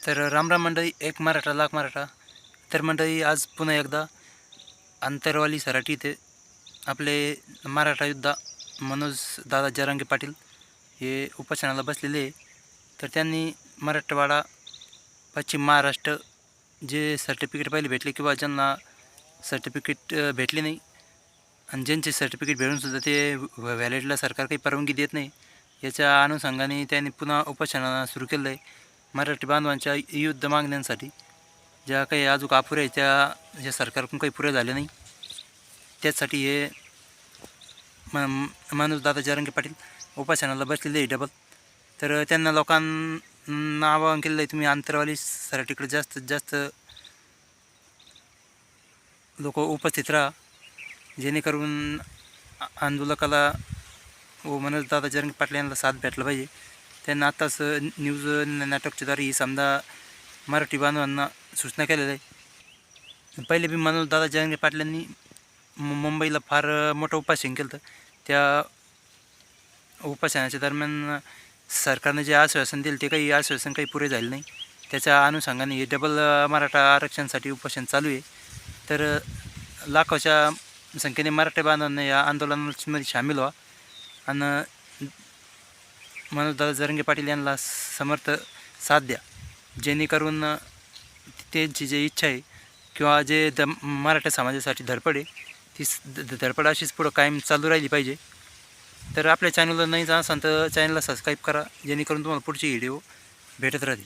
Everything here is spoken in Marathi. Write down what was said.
तर रामराम मंडळी, एक मराठा लाख मराठा. तर मंडळी, आज पुन्हा एकदा आंतरवाली सराटी इथे आपले मराठा योद्धा मनोज दादा जरांगे पाटील हे उपोषणाला बसलेले आहे. तर त्यांनी मराठवाडा पश्चिम महाराष्ट्र जे सर्टिफिकेट पहिले भेटले किंवा ज्यांना सर्टिफिकेट भेटले नाही आणि ज्यांचे सर्टिफिकेट भेटूनसुद्धा ते व्हॅलिडला सरकार काही परवानगी देत नाही, याच्या अनुषंगाने त्यांनी पुन्हा उपोषण सुरू केलं आहे मराठी बांधवांच्या युद्ध मागण्यांसाठी. ज्या काही अजून अपुऱ्या आहेत त्या ज्या सरकारकडून काही पुऱ्या झाल्या नाही, त्याचसाठी हे मनोज दादा जरांगे पाटील उपोषणाला बसलेले आहे डबल. तर त्यांना लोकांना आवाहन केलेलं आहे, तुम्ही आंतरवाली सराटीकडे जास्तीत जास्त लोक उपस्थित राहा, जेणेकरून आंदोलकाला व मनोज दादा जरांगे पाटील यांना साथ भेटला पाहिजे. त्यांना आत्ताच न्यूज नेटवर्कच्याद्वारे ही समजा मराठी बांधवांना सूचना केलेल्या आहे. पहिले बी मनोज दादा जरांगे पाटलांनी मुंबईला फार मोठं उपोषण केलं होतं. त्या उपोषणाच्या दरम्यान सरकारने जे आश्वासन दिले ते काही आश्वासन काही पुरे झाले नाही. त्याच्या अनुषंगाने हे डबल मराठा आरक्षणासाठी उपोषण चालू आहे. तर लाखोच्या संख्येने मराठी बांधवांना या आंदोलनामध्ये सामील व्हा आणि मनोज दादा जरांगे पाटील यांना समर्थ साथ द्या, जेणेकरून त्यांची जी इच्छा आहे किंवा जे मराठा समाजासाठी धडपड आहे ती धडपड अशीच पुढं कायम चालू राहिली पाहिजे. तर आपल्या चॅनलला नाही जाणं असेल तर चॅनलला सबस्क्राईब करा, जेणेकरून तुम्हाला पुढचे व्हिडिओ भेटत राहतील.